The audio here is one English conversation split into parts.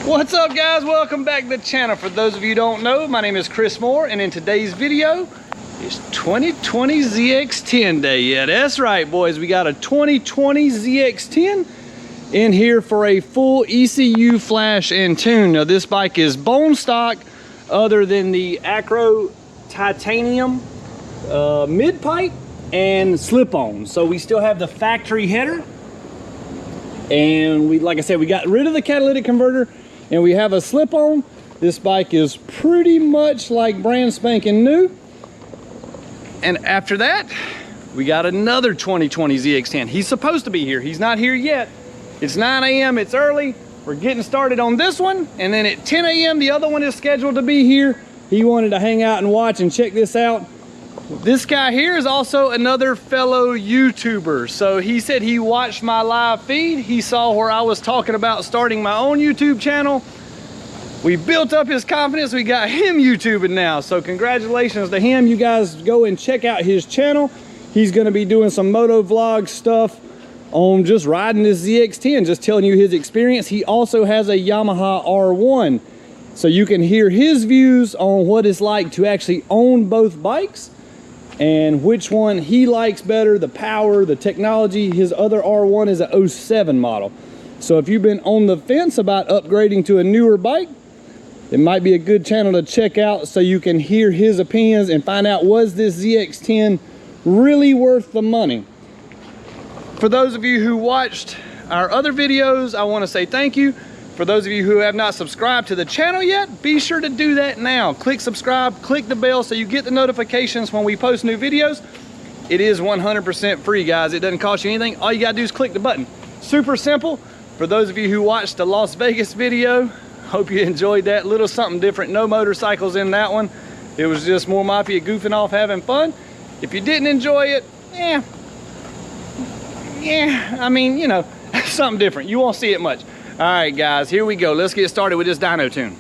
What's up, guys? Welcome back to the channel. For those of you who don't know, my name is Chris Moore, and in today's video is 2020 ZX10 day. Yeah, that's right, boys. We got a 2020 ZX10 in here for a full ECU flash and tune. Now, this bike is bone stock other than the Acro titanium mid pipe and slip-on. So we still have the factory header, and we, like I said, we got rid of the catalytic converter and we have a slip-on. This bike is pretty much like brand spanking new. And after that, we got another 2020 ZX10. He's supposed to be here. He's not here yet. It's 9 a.m. It's early. We're getting started on this one, and then at 10 a.m. the other one is scheduled to be here. He wanted to hang out and watch and check this out. This guy here is also another fellow YouTuber. So he said he watched my live feed. He saw where I was talking about starting my own YouTube channel. We built up his confidence. We got him YouTubing now. So congratulations to him. You guys go and check out his channel. He's gonna be doing some moto vlog stuff on just riding this ZX10, just telling you his experience. He also has a Yamaha R1. So you can hear his views on what it's like to actually own both bikes and which one he likes better, the power, the technology. His other R1 is a 07 model. So if you've been on the fence about upgrading to a newer bike, it might be a good channel to check out so you can hear his opinions and find out, was this ZX10 really worth the money? For those of you who watched our other videos, I want to say thank you. For those of you who have not subscribed to the channel yet, be sure to do that now. Click subscribe, click the bell so you get the notifications when we post new videos. It is 100% free, guys. It doesn't cost you anything. All you gotta do is click the button. Super simple. For those of you who watched the Las Vegas video, hope you enjoyed that. Little something different. No motorcycles in that one. It was just more Mafia goofing off, having fun. If you didn't enjoy it, yeah, I mean, you know, something different. You won't see it much. All right, guys, here we go. Let's get started with this dyno tune.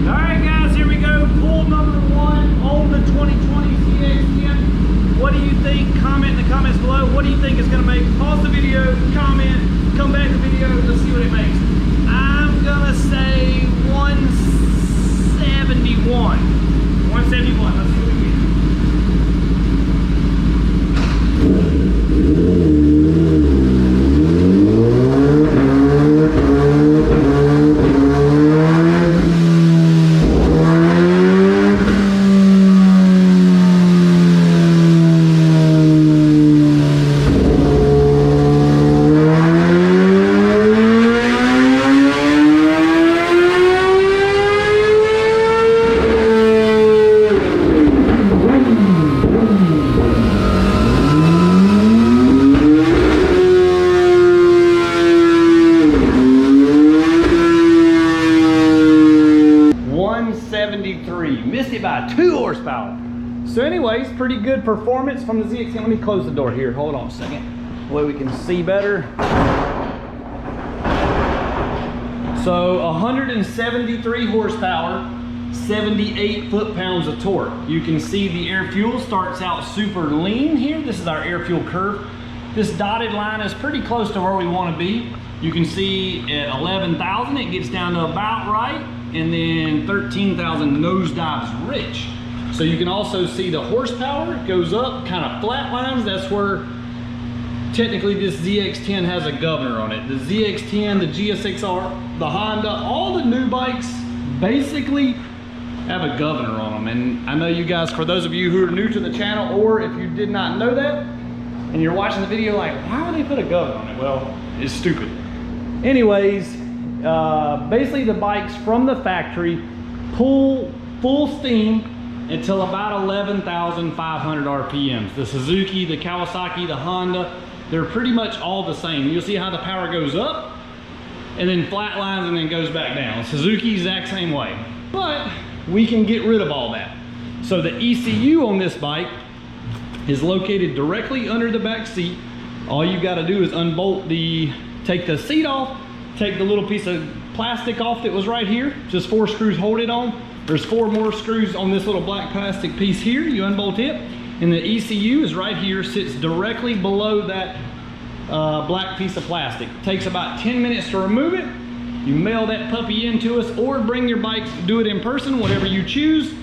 All right, guys, here we go. Pull number one on the 2020 ZX10. What do you think? Comment in the comments below. What do you think it's gonna make? Pause the video, comment, come back to the video, let's see what it makes. I'm gonna say 171. 171, let's see what we get. Missed it by 2 horsepower. So anyways, pretty good performance from the ZX10. Let me close the door here. Hold on a second. That way we can see better. So 173 horsepower, 78 foot-pounds of torque. You can see the air fuel starts out super lean here. This is our air fuel curve. This dotted line is pretty close to where we want to be. You can see at 11,000 it gets down to about right, and then 13,000 nosedives rich. So you can also see the horsepower goes up, kind of flat lines. That's where technically this ZX10 has a governor on it. The ZX10, the GSX-R, the Honda, all the new bikes basically have a governor on them. And I know you guys, for those of you who are new to the channel, or if you did not know that and you're watching the video like, why would they put a governor on it? Well, it's stupid. Anyways, basically the bikes from the factory pull full steam until about 11,500 RPMs. The Suzuki, the Kawasaki, the Honda, they're pretty much all the same. You'll see how the power goes up and then flatlines and then goes back down. Suzuki, exact same way. But we can get rid of all that. So the ECU on this bike is located directly under the back seat. All you got to do is unbolt take the seat off, take the little piece of plastic off that was right here. Just 4 screws hold it on. There's 4 more screws on this little black plastic piece here. You unbolt it, and the ECU is right here, sits directly below that black piece of plastic. Takes about 10 minutes to remove it. You mail that puppy into us, or bring your bike, do it in person, whatever you choose,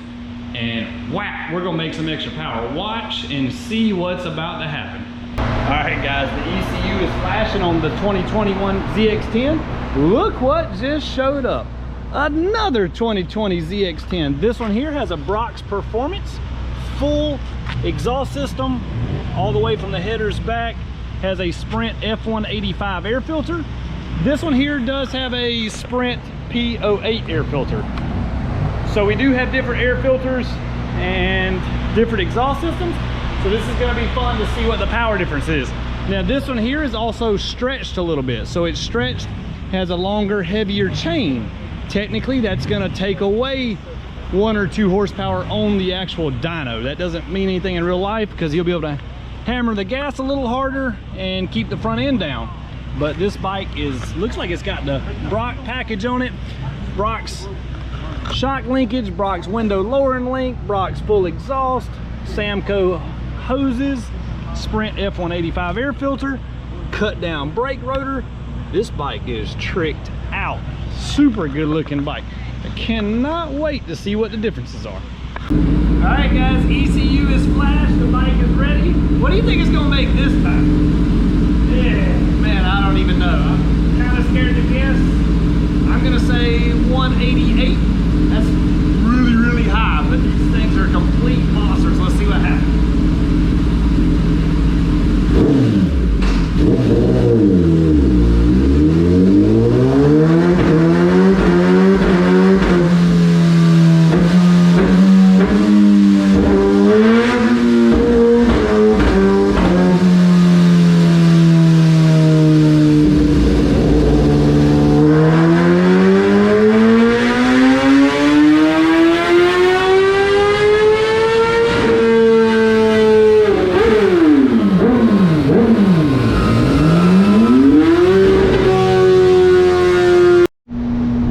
and whack, we're gonna make some extra power. Watch and see what's about to happen. All right, guys, the ECU is flashing on the 2021 ZX10. Look what just showed up. Another 2020 ZX10. This one here has a Brock's Performance, full exhaust system, all the way from the headers back. Has a Sprint F185 air filter. This one here does have a Sprint P08 air filter. So we do have different air filters and different exhaust systems. So this is gonna be fun to see what the power difference is. Now this one here is also stretched a little bit. So it's stretched, has a longer, heavier chain. Technically that's gonna take away 1 or 2 horsepower on the actual dyno. That doesn't mean anything in real life because you'll be able to hammer the gas a little harder and keep the front end down. But this bike looks like it's got the Brock package on it. Brock's shock linkage, Brock's window lowering link, Brock's full exhaust, Samco hoses, Sprint F185 air filter, cut down brake rotor. This bike is tricked out. Super good looking bike. I cannot wait to see what the differences are. All right, guys, ECU is flashed, the bike is ready. What do you think it's gonna make this time? Yeah, man, I don't even know. I'm kind of scared to guess. I'm gonna say 188. That's really, really high, but these things are complete monsters. Let's see what happens.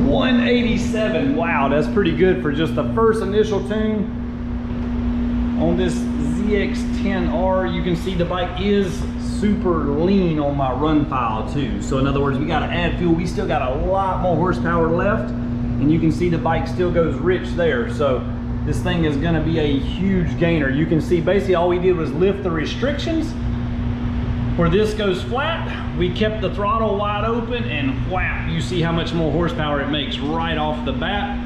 187. Wow, that's pretty good for just the first initial tune on this ZX10R. You can see the bike is super lean on my run file too. So in other words, we got to add fuel. We still got a lot more horsepower left, and you can see the bike still goes rich there. So this thing is going to be a huge gainer. You can see basically all we did was lift the restrictions. Where this goes flat, we kept the throttle wide open, and whap, you see how much more horsepower it makes right off the bat.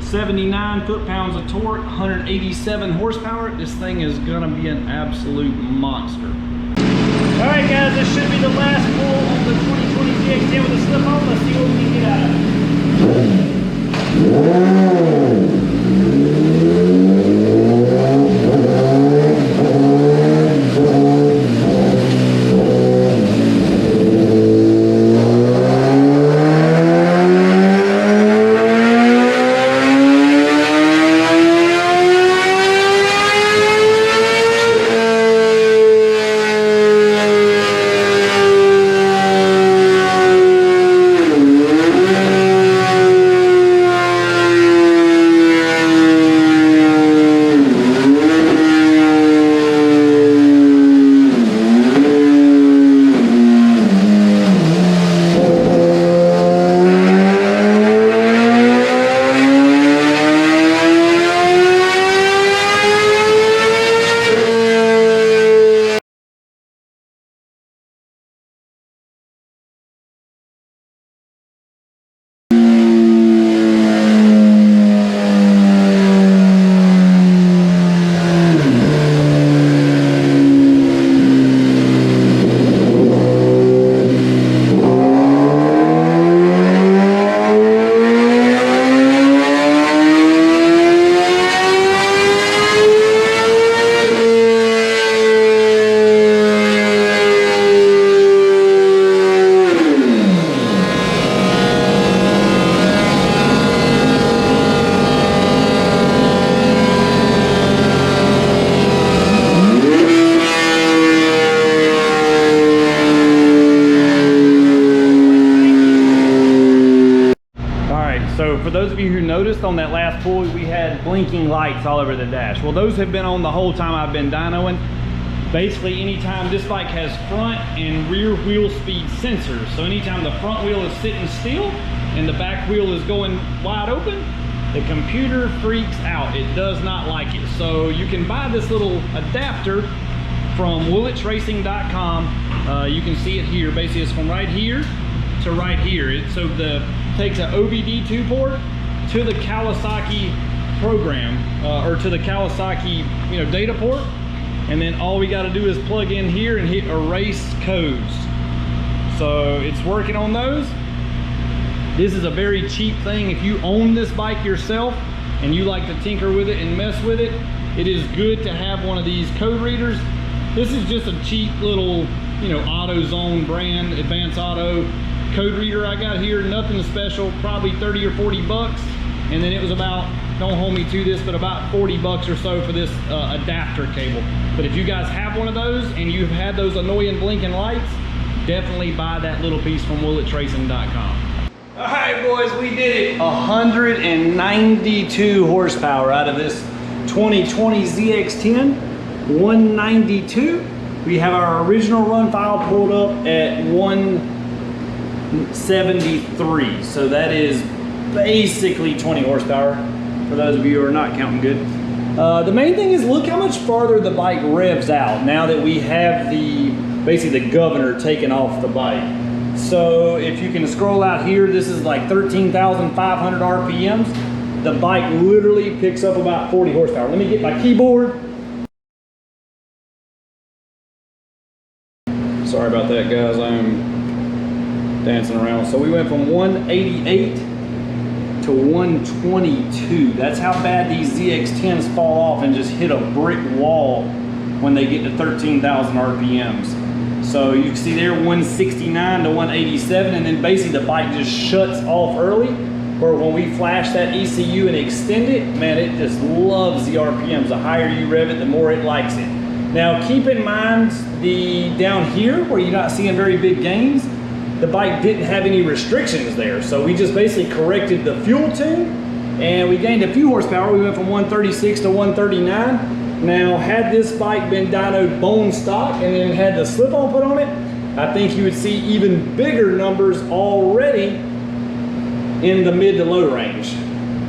79 foot-pounds of torque, 187 horsepower. This thing is gonna be an absolute monster. All right, guys, this should be the last pull on the 2020 ZX10 with a slip-on. Let's see what we can get out of it. So for those of you who noticed on that last pull, we had blinking lights all over the dash. Well, those have been on the whole time I've been dynoing. Basically, anytime this bike has front and rear wheel speed sensors. So anytime the front wheel is sitting still and the back wheel is going wide open, the computer freaks out. It does not like it. So you can buy this little adapter from woolitsracing.com. You can see it here. Basically, it's from right here to right here. It takes an OBD2 port to the Kawasaki program, or to the Kawasaki, data port. And then all we got to do is plug in here and hit erase codes. So it's working on those. This is a very cheap thing. If you own this bike yourself and you like to tinker with it and mess with it, it is good to have one of these code readers. This is just a cheap little, AutoZone brand, Advanced Auto code reader I got here. Nothing special, probably 30 or 40 bucks. And then it was about, don't hold me to this, but about 40 bucks or so for this adapter cable. But if you guys have one of those and you've had those annoying blinking lights, definitely buy that little piece from woolitsracing.com. All right, boys, we did it. 192 horsepower out of this 2020 ZX10, 192. We have our original run file pulled up at 173. So that is basically 20 horsepower for those of you who are not counting good. The main thing is look how much farther the bike revs out now that we have basically the governor taken off the bike. So if you can scroll out here, this is like 13,500 RPMs. The bike literally picks up about 40 horsepower. Let me get my keyboard. Sorry about that, guys. I'm dancing around. So we went from 188 to 122. That's how bad these ZX10s fall off and just hit a brick wall when they get to 13,000 RPMs. So you can see there 169 to 187, and then basically the bike just shuts off early. Or when we flash that ECU and extend it, man, it just loves the RPMs. The higher you rev it, the more it likes it. Now keep in mind down here where you're not seeing very big gains, the bike didn't have any restrictions there. So we just basically corrected the fuel tune and we gained a few horsepower. We went from 136 to 139. Now, had this bike been dynoed bone stock and then had the slip-on put on it, I think you would see even bigger numbers already in the mid to low range.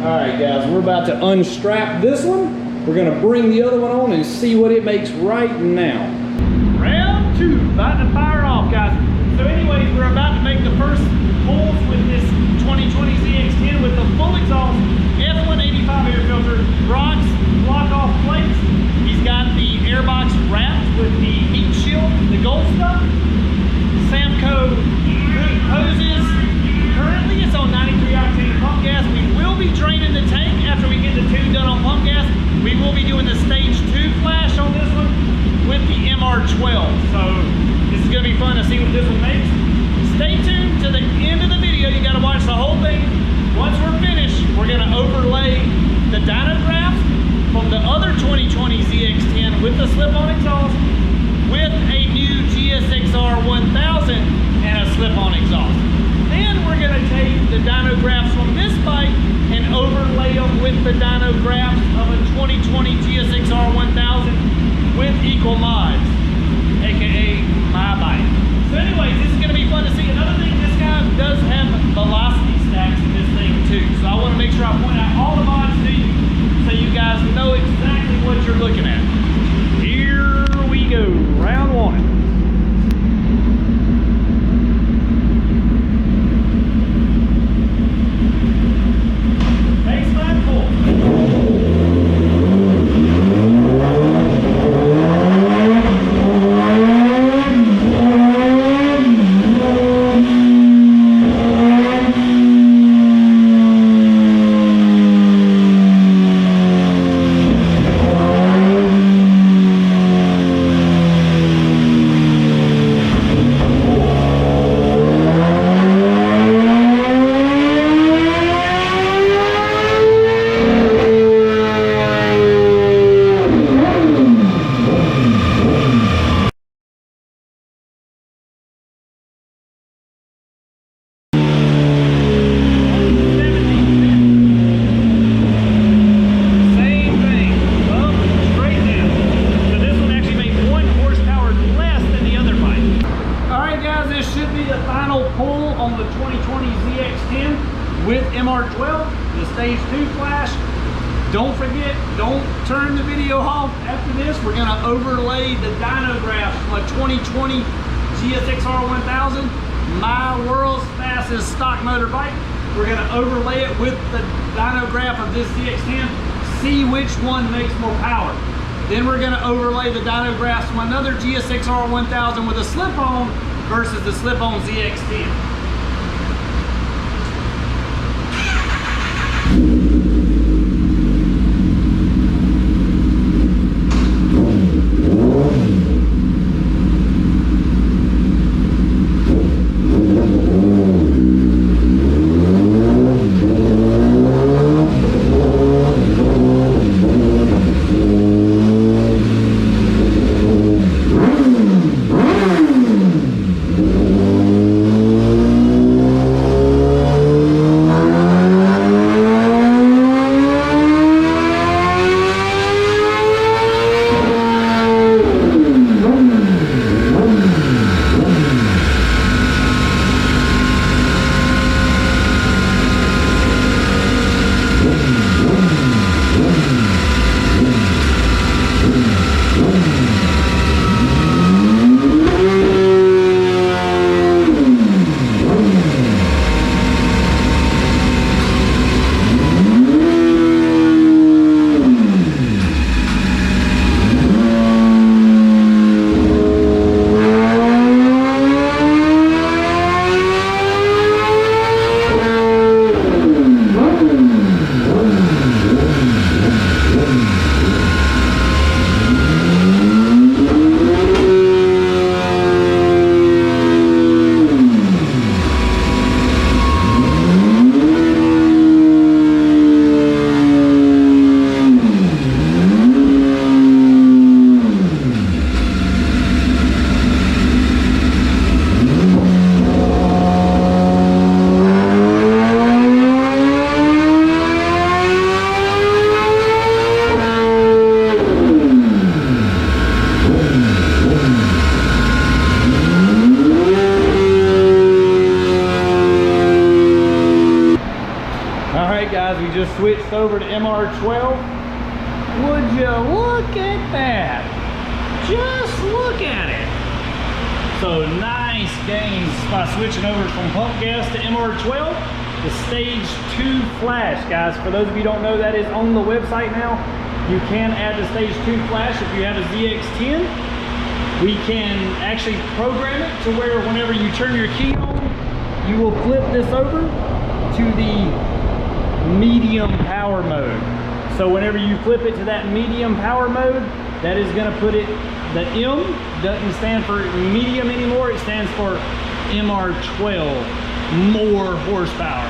All right, guys, we're about to unstrap this one. We're gonna bring the other one on and see what it makes right now. Round two, about to fire off, guys. So anyways, we're about to make the first pulls with this 2020 ZX10 with the full exhaust, F185 air filter, rocks, block off plates. He's got the airbox wrapped with the heat shield, the gold stuff. Samco hoses. Currently it's on 93 octane pump gas. We will be draining the tank after we get the tune done on pump gas. We will be doing the stage 2 flash on this one with the MR12. So this is gonna be fun to see what this one makes. Stay tuned to the end of the video. You gotta watch the whole thing. Once we're finished, we're gonna overlay the dyno graphs from the other 2020 ZX10 with the slip-on exhaust with a new GSXR 1000 and a slip-on exhaust. Then we're gonna take the dyno graphs from this bike and overlay them with the dyno graphs of a 2020 GSXR 1000 with equal mods, aka my bike. So anyways, this is gonna be fun to see. Another thing, this guy does have velocity stacks in this thing too. So I wanna make sure I point out all the mods to you so you guys know exactly what you're looking at. Here we go, round one. Baseline pull. pull on the 2020 ZX10 with MR12, the stage 2 flash. Don't forget, don't turn the video off after this. We're gonna overlay the dyno graphs from a 2020 ZX10R 1000, my world's fastest stock motor bike. We're gonna overlay it with the dyno graph of this ZX10, see which one makes more power. Then we're gonna overlay the dyno graphs from another GSX-R 1000 with a slip-on versus the slip-on ZX10. Guys, we just switched over to MR12. Would you look at that? Just look at it. So nice gains by switching over from pump gas to MR12. The stage 2 flash, guys. For those of you who don't know, that is on the website now. You can add the stage 2 flash if you have a ZX10. We can actually program it to where whenever you turn your key on, you will flip this over to the medium power mode. So whenever you flip it to that medium power mode, that is going to put it, the M doesn't stand for medium anymore, it stands for MR12, more horsepower.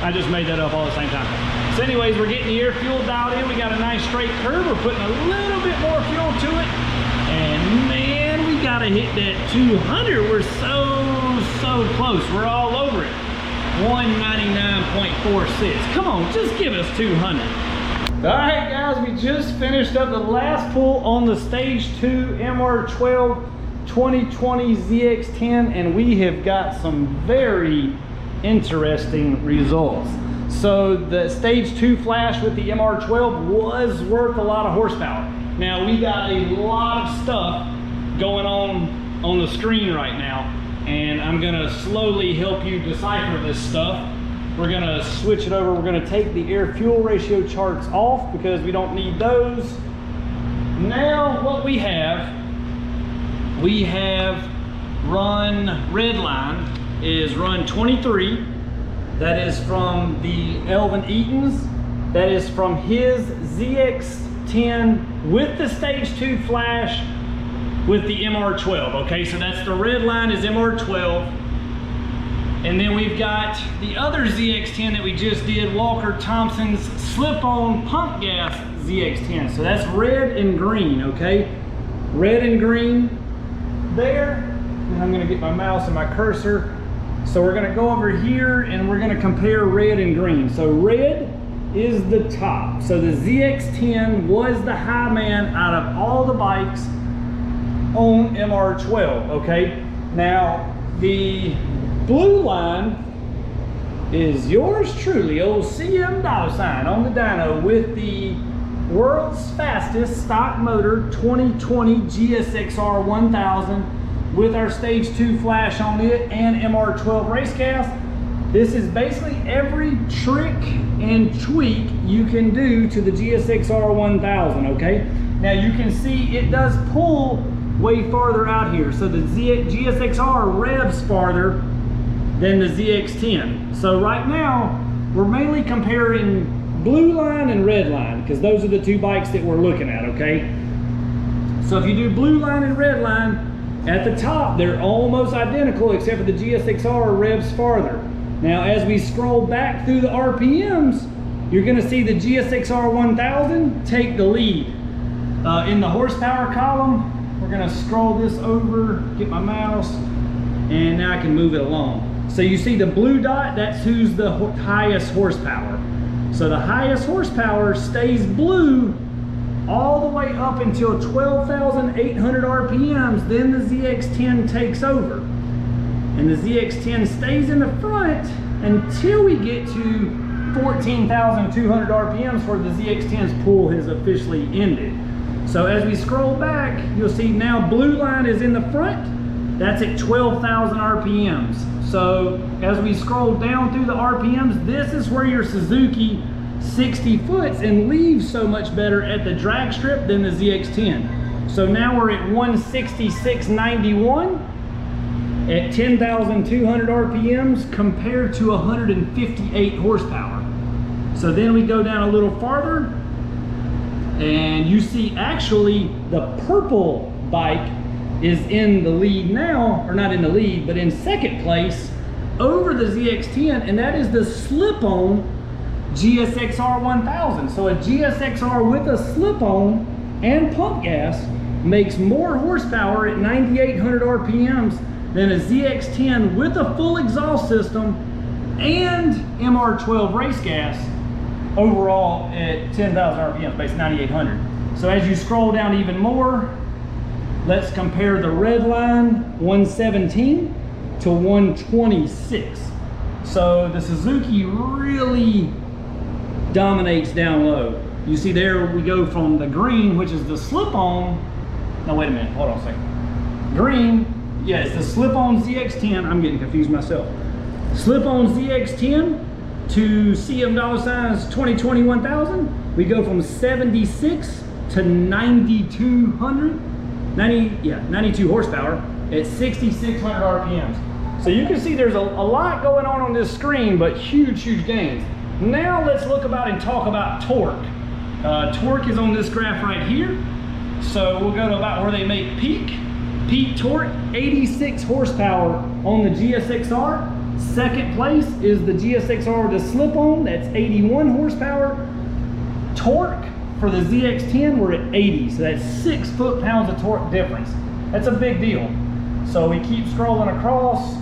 I just made that up all at the same time. So anyways, we're getting the air fuel dialed in. We got a nice straight curve. We're putting a little bit more fuel to it, and man, we got to hit that 200. We're so close. We're all over it. 199.46. Come on, just give us 200. All right, guys, we just finished up the last pull on the stage 2 MR12 2020 ZX10, and we have got some very interesting results. So the stage 2 flash with the MR12 was worth a lot of horsepower. Now we got a lot of stuff going on the screen right now, and I'm gonna slowly help you decipher this stuff. We're gonna switch it over. We're gonna take the air fuel ratio charts off because we don't need those. Now what we have run red line is run 23. That is from the Elvin Eaton's. That is from his ZX10 with the stage 2 flash with the MR12. Okay, so that's the red line is MR12. And then we've got the other ZX10 that we just did, Walker Thompson's slip-on pump gas ZX10. So that's red and green, okay? Red and green there. And I'm gonna get my mouse and my cursor. So we're gonna go over here and we're gonna compare red and green. So red is the top. So the ZX10 was the high man out of all the bikes on MR12, okay? Now, the blue line is yours truly, old CM $sign on the dyno with the world's fastest stock motor 2020 GSX-R 1000 with our stage 2 flash on it and MR12 race gas. This is basically every trick and tweak you can do to the GSX-R 1000, okay? Now you can see it does pull way farther out here. So the GSX-R revs farther than the ZX10. So right now, we're mainly comparing blue line and red line because those are the two bikes that we're looking at, okay? So if you do blue line and red line, at the top, they're almost identical except for the GSX-R revs farther. Now, as we scroll back through the RPMs, you're gonna see the GSX-R 1000 take the lead. In the horsepower column, we're gonna scroll this over, get my mouse, and now I can move it along. So you see the blue dot, that's who's the highest horsepower. So the highest horsepower stays blue all the way up until 12,800 RPMs, then the ZX10 takes over. And the ZX10 stays in the front until we get to 14,200 RPMs where the ZX10's pull has officially ended. So as we scroll back, you'll see now blue line is in the front. That's at 12,000 RPMs. So as we scroll down through the RPMs, this is where your Suzuki 60 foots and leaves so much better at the drag strip than the ZX10. So now we're at 166.91 at 10,200 RPMs compared to 158 horsepower. So then we go down a little farther and you see actually the purple bike is in the lead now, or not in the lead, but in second place over the ZX10, and that is the slip-on GSX-R 1000. So a GSX-R with a slip-on and pump gas makes more horsepower at 9,800 RPMs than a ZX10 with a full exhaust system and MR12 race gas overall at 10,000 RPMs, basically 9,800. So as you scroll down even more, let's compare the red line 117 to 126. So the Suzuki really dominates down low. You see there we go from the green, which is the slip-on. No, wait a minute, hold on a second. Green, yeah, it's the slip-on ZX10. I'm getting confused myself. Slip-on ZX10 to CM $signs 2020 1000. We go from 76 to 9,200. 92 horsepower at 6,600 RPMs. So you can see there's a lot going on this screen, but huge gains. Now let's look about and talk about torque. Torque is on this graph right here. So we'll go to about where they make peak. Peak torque, 86 horsepower on the GSX-R. Second place is the GSX-R with the slip-on, that's 81 horsepower. Torque for the ZX10, we're at 80, so that's 6 foot-pounds of torque difference. That's a big deal. So we keep scrolling across,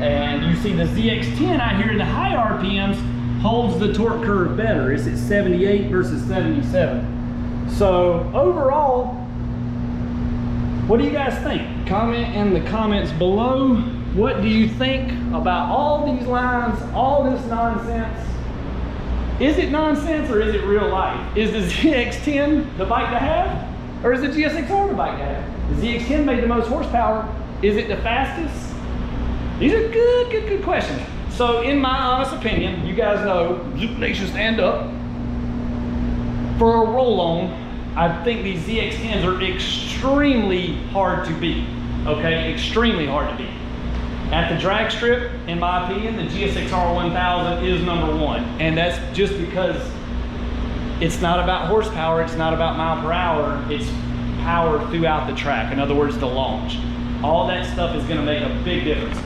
and you see the ZX10 out here in the high RPMs holds the torque curve better. It's at 78 versus 77. So overall, what do you guys think? Comment in the comments below. What do you think about all these lines, all this nonsense? Is it nonsense or is it real life? Is the ZX10 the bike to have? Or is the GSX-R the bike to have? The ZX10 made the most horsepower. Is it the fastest? These are good questions. So in my honest opinion, you guys know, Zoop Nation stand up. For a roll-on, I think these ZX10s are extremely hard to beat. Okay, extremely hard to beat. At the drag strip, in my opinion, the GSX-R 1000 is #1. And that's just because it's not about horsepower, it's not about mile per hour, it's power throughout the track. In other words, the launch. All that stuff is gonna make a big difference.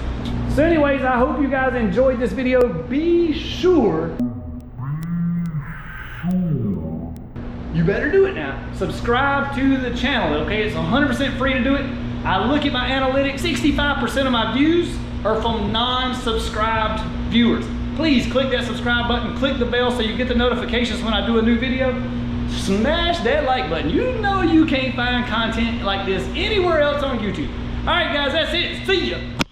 So anyways, I hope you guys enjoyed this video. Be sure, you better do it now. Subscribe to the channel, okay? It's 100% free to do it. I look at my analytics, 65% of my views are from non-subscribed viewers. Please click that subscribe button, click the bell so you get the notifications when I do a new video. Smash that like button. You know you can't find content like this anywhere else on YouTube. All right, guys, that's it. See ya.